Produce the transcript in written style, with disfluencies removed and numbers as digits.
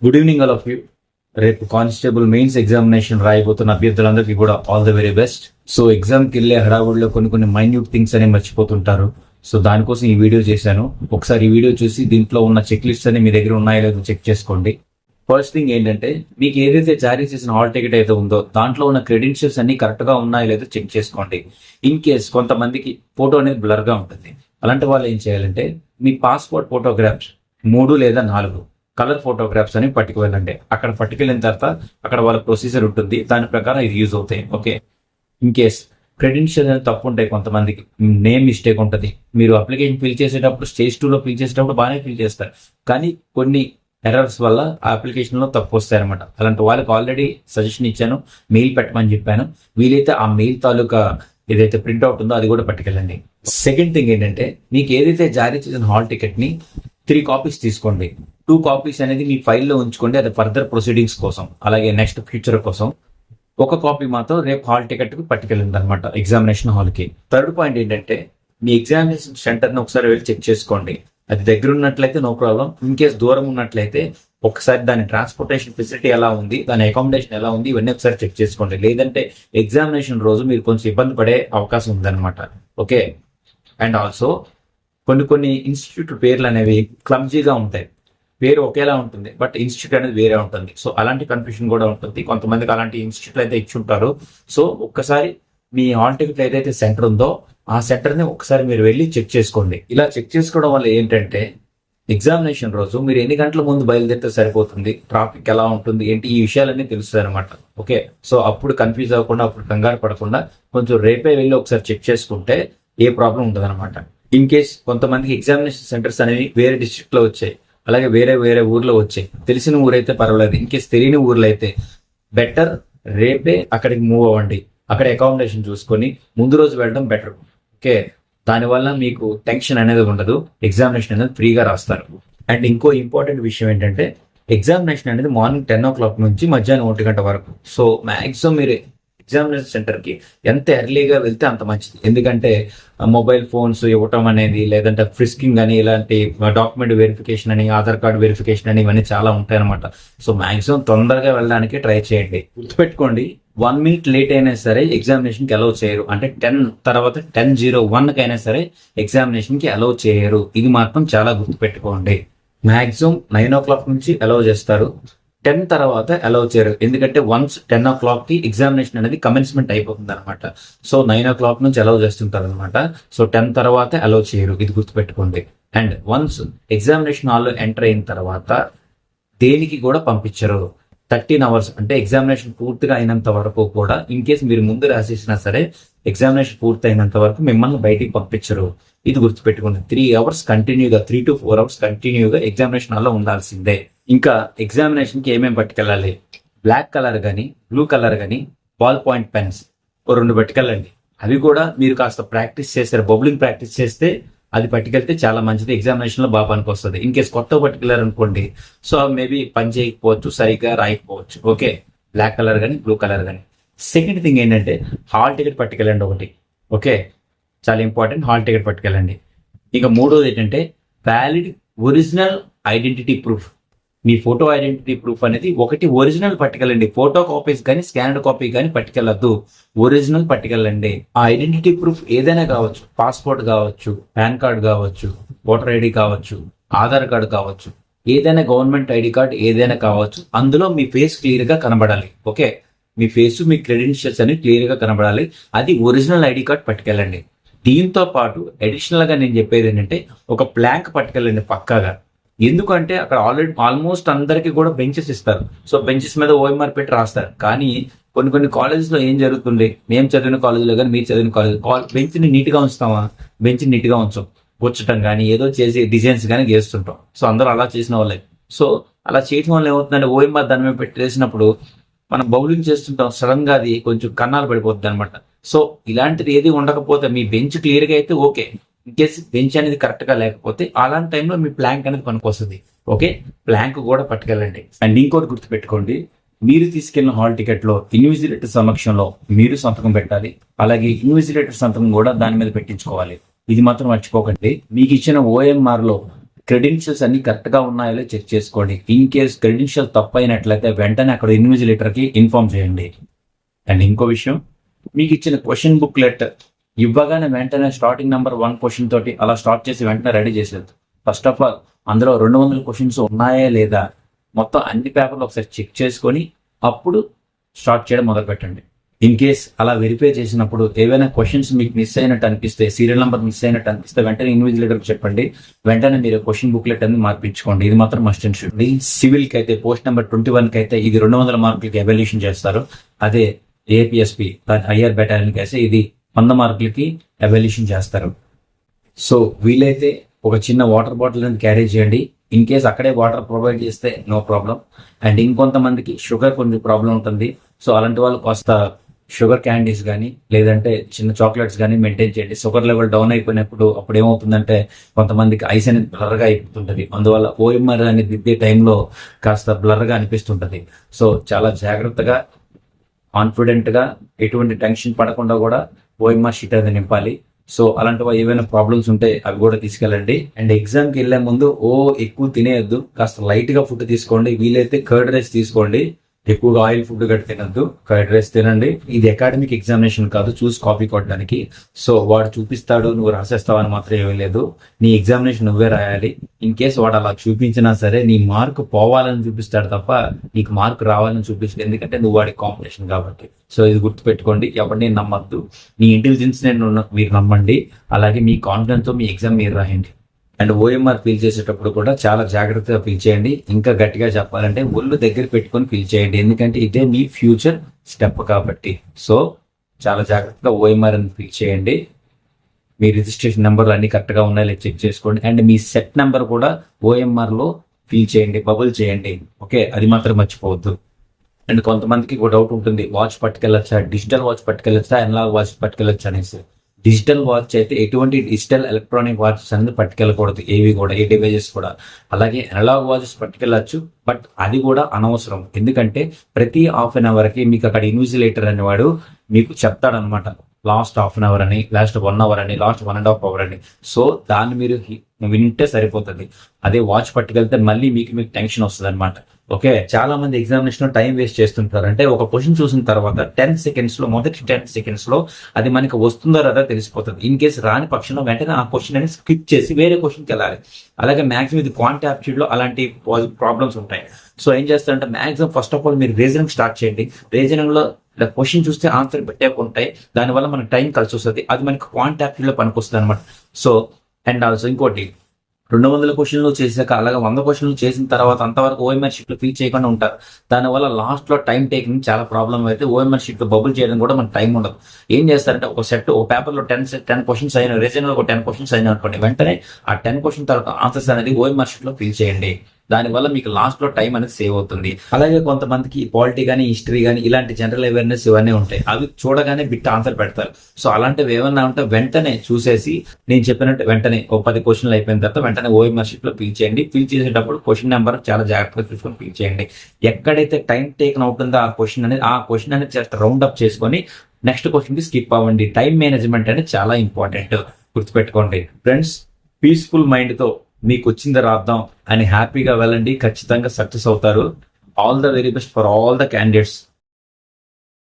Good evening all of you. రేపు constable mains examination రాయబోతున్న అభ్యర్థులందరికీ కూడా all the very best. So ఎగ్జామ్కి వెళ్ళే హడావుడిలో కొన్ని మైన్యూట్ థింగ్స్ అనేవి మర్చిపోతుంటారు. సో దానికోసం ఈ వీడియో చేశాను. ఒకసారి ఈ వీడియో చూసి దీంట్లో ఉన్న చెక్ లిస్ట్ అని మీ దగ్గర ఉన్నాయో లేదో చెక్ చేసుకోండి. ఫస్ట్ థింగ్ ఏంటంటే, మీకు ఏదైతే జారీ చేసిన హాల్ టికెట్ అయితే ఉందో దాంట్లో ఉన్న క్రెడెన్షియల్స్ అన్ని కరెక్ట్గా ఉన్నాయో లేదో చెక్ చేసుకోండి. ఇన్ కేస్ కొంతమందికి ఫోటో అనేది బ్లర్గా ఉంటుంది. అలాంటి వాళ్ళు ఏం చేయాలంటే, మీ పాస్పోర్ట్ ఫోటోగ్రాఫ్స్ 3 లేదా 4 కలర్ ఫోటోగ్రాఫ్స్ అని పట్టుకువెళ్ళండి. అక్కడ పట్టుకెళ్ళిన తర్వాత అక్కడ వాళ్ళ ప్రొసీజర్ ఉంటుంది, దాని ప్రకారం ఇది యూజ్ అవుతాయి. ఓకే, ఇన్ కేస్ క్రెడెన్షియల్ అనేది తప్పు ఉంటాయి, కొంతమందికి నేమ్ మిస్టేక్ ఉంటుంది. మీరు అప్లికేషన్ ఫిల్ చేసేటప్పుడు స్టేజ్ 2లో ఫిల్ చేసేటప్పుడు బాగానే ఫిల్ చేస్తారు, కానీ కొన్ని ఎర్రర్స్ వల్ల ఆ అప్లికేషన్లో తప్పు వస్తాయన్నమాట. అలాంటి వాళ్ళకి ఆల్రెడీ సజెషన్ ఇచ్చాను, మెయిల్ పెట్టమని చెప్పాను. వీలైతే ఆ మెయిల్ తాలూకా ఏదైతే ప్రింట్అవుట్ ఉందో అది కూడా పట్టుకెళ్ళండి. సెకండ్ థింగ్ ఏంటంటే, మీకు ఏదైతే జారీ చేసిన హాల్ టికెట్ని 3 కాపీస్ తీసుకోండి. 2 కాపీస్ అనేది మీ ఫైల్లో ఉంచుకోండి, అది ఫర్దర్ ప్రొసీడింగ్స్ కోసం, అలాగే నెక్స్ట్ ఫ్యూచర్ కోసం. ఒక కాపీ మాత్రం రేపు హాల్ టికెట్కి పట్టుకెళ్ళింది అనమాట ఎగ్జామినేషన్ హాల్కి. థర్డ్ పాయింట్ ఏంటంటే, మీ ఎగ్జామినేషన్ సెంటర్ని ఒకసారి వెళ్ళి చెక్ చేసుకోండి. అది దగ్గర ఉన్నట్లయితే నో ప్రాబ్లం. ఇన్ కేస్ దూరం ఉన్నట్లయితే ఒకసారి దాని ట్రాన్స్పోర్టేషన్ ఫెసిలిటీ ఎలా ఉంది, దాని అకామిడేషన్ ఎలా ఉంది, ఇవన్నీ ఒకసారి చెక్ చేసుకోండి. లేదంటే ఎగ్జామినేషన్ రోజు మీరు కొంచెం ఇబ్బంది పడే అవకాశం ఉందన్నమాట. ఓకే, అండ్ ఆల్సో కొన్ని ఇన్స్టిట్యూట్ పేర్లు అనేవి క్లమ్జీగా ఉంటాయి. పేరు ఒకేలా ఉంటుంది, బట్ ఇన్స్టిట్యూట్ అనేది వేరే ఉంటుంది. సో అలాంటి కన్ఫ్యూషన్ కూడా ఉంటుంది. కొంతమందికి అలాంటి ఇన్స్టిట్యూట్లు అయితే ఇచ్చి ఉంటారు. సో ఒక్కసారి మీ హాల్ టికెట్ ఏదైతే సెంటర్ ఉందో ఆ సెంటర్ని ఒకసారి మీరు వెళ్ళి చెక్ చేసుకోండి. ఇలా చెక్ చేసుకోవడం వల్ల ఏంటంటే, ఎగ్జామినేషన్ రోజు మీరు ఎన్ని గంటల ముందు బయలుదేరితే సరిపోతుంది, ట్రాఫిక్ ఎలా ఉంటుంది ఏంటి, ఈ విషయాలన్నీ తెలుస్తాయి అనమాట. ఓకే, సో అప్పుడు కన్ఫ్యూజ్ అవ్వకుండా, అప్పుడు కంగారు పడకుండా కొంచెం రేపే వెళ్ళి ఒకసారి చెక్ చేసుకుంటే ఏ ప్రాబ్లం ఉండదు అనమాట. ఇన్ కేస్ కొంతమందికి ఎగ్జామినేషన్ సెంటర్స్ అనేవి వేరే డిస్ట్రిక్ట్ లో వచ్చాయి, అలాగే వేరే ఊర్లో వచ్చాయి. తెలిసిన ఊరైతే పర్వాలేదు. ఇన్ కేస్ తెలియని ఊర్లో అయితే బెటర్ రేపే అక్కడికి మూవ్ అవ్వండి. అక్కడ అకామిడేషన్ చూసుకొని ముందు రోజు వెళ్ళడం బెటర్. ఓకే, దానివల్ల మీకు టెన్షన్ అనేది ఉండదు, ఎగ్జామినేషన్ అనేది ఫ్రీగా రాస్తారు. అండ్ ఇంకో ఇంపార్టెంట్ విషయం ఏంటంటే, ఎగ్జామినేషన్ అనేది మార్నింగ్ 10 o'clock నుంచి మధ్యాహ్నం 1 గంట వరకు. సో మ్యాక్సిమం మీరు ఎగ్జామినేషన్ సెంటర్కి ఎంత ఎర్లీగా వెళ్తే అంత మంచిది. ఎందుకంటే మొబైల్ ఫోన్స్ ఇవ్వటం అనేది, లేదంటే ఫ్రిస్కింగ్ అని, ఇలాంటి డాక్యుమెంట్ వెరిఫికేషన్ అని, ఆధార్ కార్డు వెరిఫికేషన్ అని, ఇవన్నీ చాలా ఉంటాయి అనమాట. సో మ్యాక్సిమం తొందరగా వెళ్ళడానికి ట్రై చేయండి. గుర్తుపెట్టుకోండి, 1 minute లేట్ అయినా సరే ఎగ్జామినేషన్కి అలౌ చేయరు. అంటే 10 తర్వాత 10:01 అయినా సరే ఎగ్జామినేషన్కి అలౌ చేయరు. ఇది మాత్రం చాలా గుర్తుపెట్టుకోండి. మ్యాక్సిమం 9 o'clock నుంచి అలౌ చేస్తారు, 10 తర్వాత అలౌ చేయరు. ఎందుకంటే వన్స్ 10 o'clockకి ఎగ్జామినేషన్ అనేది కమెన్స్మెంట్ అయిపోతుంది అనమాట. సో 9 o'clock నుంచి అలౌ చేస్తుంటారు అనమాట. సో 10 తర్వాత అలౌ చేయరు, ఇది గుర్తుపెట్టుకోండి. అండ్ వన్స్ ఎగ్జామినేషన్ హాల్లో ఎంటర్ అయిన తర్వాత దేనికి కూడా పంపించరు. 13 hours అంటే ఎగ్జామినేషన్ పూర్తిగా అయినంత వరకు కూడా, ఇన్ కేస్ మీరు ముందు రాసేసినా సరే ఎగ్జామినేషన్ పూర్తి అయినంత వరకు మిమ్మల్ని బయటికి పంపించరు. ఇది గుర్తుపెట్టుకోండి. 3 hours కంటిన్యూగా, 3 to 4 hours కంటిన్యూగా ఎగ్జామినేషన్ హాల్లో ఉండాల్సిందే. ఇంకా ఎగ్జామినేషన్కి ఏమేమి పట్టుకెళ్ళాలి, బ్లాక్ కలర్ కానీ, బ్లూ కలర్ కానీ, బాల్ పాయింట్ పెన్స్ 2 పట్టుకెళ్ళండి. అవి కూడా మీరు కాస్త ప్రాక్టీస్ చేస్తారు, బౌలింగ్ ప్రాక్టీస్ చేస్తే అది పట్టుకెళ్తే చాలా మంచిది, ఎగ్జామినేషన్లో బాగా పనికి వస్తుంది. ఇన్ కేస్ కొత్త పట్టుకెళ్ళారు అనుకోండి, సో మేబీ పని చేయకపోవచ్చు, సరిగ్గా రాయకపోవచ్చు. ఓకే, బ్లాక్ కలర్ కానీ, బ్లూ కలర్ కానీ. సెకండ్ థింగ్ ఏంటంటే, హాల్ టికెట్ పట్టుకెళ్ళండి ఒకటి. ఓకే, చాలా ఇంపార్టెంట్, హాల్ టికెట్ పట్టుకెళ్ళండి. ఇంకా మూడోది ఏంటంటే, వ్యాలిడ్ ఒరిజినల్ ఐడెంటిటీ ప్రూఫ్. మీ ఫోటో ఐడెంటిటీ ప్రూఫ్ అనేది ఒకటి ఒరిజినల్ పట్టుకెళ్ళండి. ఫోటో కాపీస్ కానీ, స్కానర్డ్ కాపీ కానీ పట్టుకెళ్ళద్దు, ఒరిజినల్ పట్టుకెళ్ళండి. ఆ ఐడెంటిటీ ప్రూఫ్ ఏదైనా కావచ్చు, పాస్పోర్ట్ కావచ్చు, పాన్ కార్డ్ కావచ్చు, ఓటర్ ఐడి కావచ్చు, ఆధార్ కార్డు కావచ్చు, ఏదైనా గవర్నమెంట్ ఐడి కార్డ్ ఏదైనా కావచ్చు. అందులో మీ ఫేస్ క్లియర్గా కనబడాలి. ఓకే, మీ ఫేస్, మీ క్రెడెన్షియల్స్ అనేవి క్లియర్గా కనబడాలి. అది ఒరిజినల్ ఐడి కార్డ్ పట్టుకెళ్ళండి. దీంతో పాటు అడిషనల్గా నేను చెప్పేది ఏంటంటే, ఒక ప్లాంక్ పట్టుకెళ్ళండి పక్కాగా. ఎందుకంటే అక్కడ ఆల్మోస్ట్ అందరికీ కూడా బెంచెస్ ఇస్తారు. సో బెంచెస్ మీద ఓఎంఆర్ పెట్టి రాస్తారు. కానీ కొన్ని కాలేజెస్లో ఏం జరుగుతుంది, మేము చదివిన కాలేజీలో కానీ, మీరు చదివిన కాలేజ్, బెంచ్ని నీట్గా ఉంచుతామా? బెంచ్ని నీట్గా ఉంచాం, కూర్చోటం కానీ, ఏదో చేసి డిజైన్స్ కానీ గీస్తుంటాం. సో అందరూ అలా చేసిన వాళ్ళే. సో అలా చేయడం వల్ల ఏమవుతుందంటే, ఓఎంఆర్ దాని మీద పెట్టేసినప్పుడు మనం బౌలింగ్ చేస్తుంటాం, సడన్ గా అది కొంచెం కన్నాలు పడిపోతుంది అనమాట. సో ఇలాంటిది ఏది ఉండకపోతే, మీ బెంచ్ క్లియర్గా అయితే ఓకే. ఇన్ కేసు బెంచ్ అనేది కరెక్ట్ గా లేకపోతే అలాంటి టైంలో మీ ప్లాంక్ అనేది పనికొస్తుంది. ఓకే, ప్లాంక్ కూడా పట్టుకెళ్ళండి. అండ్ ఇంకోటి గుర్తుపెట్టుకోండి, మీరు తీసుకెళ్లిన హాల్ టికెట్ లో ఇన్విజిలేటర్ సమక్షంలో మీరు సంతకం పెట్టాలి. అలాగే ఇన్విజిలేటర్ సంతకం కూడా దాని మీద పెట్టించుకోవాలి. ఇది మాత్రం మర్చిపోకండి. మీకు ఇచ్చిన ఓఎంఆర్ లో క్రెడెన్షియల్స్ అన్ని కరెక్ట్ గా ఉన్నాయో చెక్ చేసుకోండి. ఇన్ కేస్ క్రెడెన్షియల్ తప్పు అయినట్లయితే వెంటనే అక్కడ ఇన్విజిలేటర్ కి ఇన్ఫార్మ్ చేయండి. అండ్ ఇంకో విషయం, మీకు ఇచ్చిన క్వశ్చన్ బుక్లెట్ ఇవ్వగానే వెంటనే స్టార్టింగ్ నెంబర్ 1 క్వశ్చన్ తోటి అలా స్టార్ట్ చేసి వెంటనే రెడీ చేసేది. ఫస్ట్ ఆఫ్ ఆల్ అందులో 200 క్వశ్చన్స్ ఉన్నాయా లేదా మొత్తం అన్ని పేపర్లు ఒకసారి చెక్ చేసుకొని అప్పుడు స్టార్ట్ చేయడం మొదలు పెట్టండి. ఇన్ కేస్ అలా వెరిఫై చేసినప్పుడు ఏవైనా క్వశ్చన్స్ మీకు మిస్ అయినట్టు అనిపిస్తే, సీరియల్ నెంబర్ మిస్ అయినట్టు అనిపిస్తే వెంటనే ఇన్విజిలేటర్కి చెప్పండి. వెంటనే మీరు క్వశ్చన్ బుక్లెట్ అనేది మార్పించుకోండి. ఇది మాత్రం మస్ట్ అండ్ షుడ్. సివిల్ కి అయితే పోస్ట్ నెంబర్ 21 కి అయితే ఇది 200 మార్కులకి ఎవాల్యుయేషన్ చేస్తారు. అదే ఏపీఎస్పి హయ్యర్ బెటాలియన్ కి అయితే ఇది 100 మార్కులకి ఎవాల్యుయేషన్ చేస్తారు. సో వీలైతే ఒక చిన్న వాటర్ బాటిల్ అనేది క్యారీ చేయండి. ఇన్ కేస్ అక్కడే వాటర్ ప్రొవైడ్ చేస్తే నో ప్రాబ్లం. అండ్ ఇంకొంతమందికి షుగర్ కొంచెం ప్రాబ్లం ఉంటుంది. సో అలాంటి వాళ్ళు కాస్త షుగర్ క్యాండీస్ కానీ లేదంటే చిన్న చాక్లెట్స్ కానీ మెయింటైన్ చేయండి. షుగర్ లెవెల్ డౌన్ అయిపోయినప్పుడు అప్పుడు ఏమవుతుందంటే కొంతమందికి ఐస్ అనేది బ్లర్గా అయిపోతుంటుంది. అందువల్ల ఓఎంఆర్ అనేది దిద్దే టైంలో కాస్త బ్లర్గా అనిపిస్తుంటుంది. సో చాలా జాగ్రత్తగా కాన్ఫిడెంట్గా ఎటువంటి టెన్షన్ పడకుండా కూడా ఓఎంఆర్ షీట్ అనేది నింపాలి. సో అలాంటి ఏవైనా ప్రాబ్లమ్స్ ఉంటే అవి కూడా తీసుకెళ్ళండి. అండ్ ఎగ్జామ్కి వెళ్ళే ముందు ఎక్కువ తినేయద్దు, కాస్త లైట్గా ఫుడ్ తీసుకోండి. వీలైతే కర్డ్ రైస్ తీసుకోండి. ఎక్కువగా ఆయిల్ ఫుడ్ గట్టి తినద్దు, కర్డ్ రైస్ తినండి. ఇది అకాడమిక్ ఎగ్జామినేషన్ కాదు చూసి కాపీ కొట్టడానికి. సో వాడు చూపిస్తాడు నువ్వు రాసేస్తావు అని మాత్రం ఏమీ లేదు. నీ ఎగ్జామినేషన్ నువ్వే రాయాలి. ఇన్ కేసు వాడు అలా చూపించినా సరే నీ మార్క్ పోవాలని చూపిస్తాడు తప్ప నీకు మార్క్ రావాలని చూపిస్తాడు. ఎందుకంటే నువ్వు వాడి కాంపిటీషన్ కాబట్టి. సో ఇది గుర్తుపెట్టుకోండి. ఎవరిని నమ్మద్దు. నీ ఇంటెలిజెన్స్ మీరు నమ్మండి. అలాగే మీ కాన్ఫిడెన్స్ తో మీ ఎగ్జామ్ మీరు రాయండి. అండ్ ఓఎంఆర్ ఫిల్ చేసేటప్పుడు కూడా చాలా జాగ్రత్తగా ఫిల్ చేయండి. ఇంకా గట్టిగా చెప్పాలంటే ఒళ్ళు దగ్గర పెట్టుకొని ఫిల్ చేయండి. ఎందుకంటే ఇదే మీ ఫ్యూచర్ స్టెప్ కాబట్టి. సో చాలా జాగ్రత్తగా ఓఎంఆర్ అని ఫిల్ చేయండి. మీ రిజిస్ట్రేషన్ నెంబర్లు అన్ని కరెక్ట్గా ఉన్నాయో చెక్ చేసుకోండి. అండ్ మీ సెట్ నెంబర్ కూడా ఓఎంఆర్ లో ఫిల్ చేయండి, బబుల్ చేయండి. ఓకే, అది మాత్రం మర్చిపోవద్దు. అండ్ కొంతమందికి ఒక డౌట్ ఉంటుంది, వాచ్ పట్టుకెళ్ళొచ్చా, డిజిటల్ వాచ్ పట్టుకెళ్ళొచ్చా, అనలాగ్ వాచ్ పట్టుకెళ్ళొచ్చా అనేసి. డిజిటల్ వాచ్ అయితే ఎటువంటి డిజిటల్ ఎలక్ట్రానిక్ వాచెస్ అనేది పట్టుకెళ్ళకూడదు, ఏవి కూడా, ఏ డివైజెస్ కూడా. అలాగే అనలాగ్ వాచెస్ పట్టుకెళ్ళచ్చు, బట్ అది కూడా అనవసరం. ఎందుకంటే ప్రతి హాఫ్ అన్ అవర్కి మీకు అక్కడ ఇన్విజిలేటర్ అనేవాడు మీకు చెప్తాడనమాట. లాస్ట్ హాఫ్ అన్ అవర్ అని, లాస్ట్ 1 అవర్ అని, లాస్ట్ 1.5 అవర్ అని. సో దాన్ని మీరు వింటే సరిపోతుంది. అదే వాచ్ పట్టుకెళ్తే మళ్ళీ మీకు టెన్షన్ వస్తుంది అనమాట. ఓకే, చాలా మంది ఎగ్జామినేషన్ లో టైం వేస్ట్ చేస్తుంటారు. అంటే ఒక క్వశ్చన్ చూసిన తర్వాత 10 సెకండ్స్ లో, మొదటి 10 సెకండ్స్ లో అది మనకి వస్తుందో రాదో తెలిసిపోతుంది. ఇన్ కేసు రాని పక్షంలో వెంటనే ఆ క్వశ్చన్ అనేది స్కిప్ చేసి వేరే క్వశ్చన్కి వెళ్ళాలి. అలాగే మాక్సిమం ఇది క్వాంట్ యాప్టిట్యూడ్ లో అలాంటి ప్రాబ్లమ్స్ ఉంటాయి. సో ఏం చేస్తారంటే మాక్సిమం ఫస్ట్ ఆఫ్ ఆల్ మీరు రీజనింగ్ స్టార్ట్ చేయండి. రీజనింగ్ లో క్వశ్చన్ చూస్తే ఆన్సర్ పెట్టేకుంటాయి. దానివల్ల మనకు టైం కలిసి వస్తుంది. అది మనకి క్వాంట్ యాప్టిట్యూడ్ లో పనికొస్తుంది అనమాట. సో అండ్ ఆల్సో ఇంకోటి, 200 క్వశ్చన్లు చేసాక అలాగే 100 క్వశ్చన్లు చేసిన తర్వాత అంతవరకు ఓఎంఆర్ షీట్ లో ఫిల్ చేయకుండా ఉంటారు. దానివల్ల లాస్ట్ లో టైం టేకింగ్ చాలా ప్రాబ్లం అయితే ఓఎంఆర్ షీట్ లో బబుల్ చేయడం కూడా మనకు టైం ఉండదు. ఏం చేస్తారంటే ఒక పేపర్ లో 10 క్వశ్చన్స్ అయినా, రీజన్ లో ఒక 10 క్వశ్చన్స్ అయినా అనుకోండి, వెంటనే ఆ 10 క్వశ్చన్ తర్వాత ఆన్సర్స్ అనేది ఓఎంఆర్ షీట్ లో ఫిల్ చేయండి. దానివల్ల మీకు లాస్ట్ లో టైం అనేది సేవ్ అవుతుంది. అలాగే కొంతమందికి పాలిటీ కానీ, హిస్టరీ కానీ, ఇలాంటి జనరల్ అవేర్నెస్ ఇవన్నీ ఉంటాయి. అవి చూడగానే బిట్ ఆన్సర్ పెడతారు. సో అలాంటివి ఏమన్నా ఉంటే వెంటనే చూసేసి నేను చెప్పినట్టు వెంటనే 10 క్వశ్చన్లు అయిపోయిన తర్వాత వెంటనే ఓఎంఆర్ షీట్ లో ఫిల్ చేయండి. ఫిల్ చేసేటప్పుడు క్వశ్చన్ నెంబర్ చాలా జాగ్రత్తగా చూసుకొని ఫిల్ చేయండి. ఎక్కడైతే టైం టేకన్ అవుతుందో ఆ క్వశ్చన్ అనేది జస్ట్ రౌండ్ అప్ చేసుకొని నెక్స్ట్ క్వశ్చన్ కి స్కిప్ అవ్వండి. టైం మేనేజ్మెంట్ అనేది చాలా ఇంపార్టెంట్, గుర్తుపెట్టుకోండి ఫ్రెండ్స్. పీస్ఫుల్ మైండ్ తో మీకు వచ్చింది రాద్దాం అని హ్యాపీగా వెళ్ళండి. ఖచ్చితంగా సక్సెస్ అవుతారు. All the very best for all the candidates.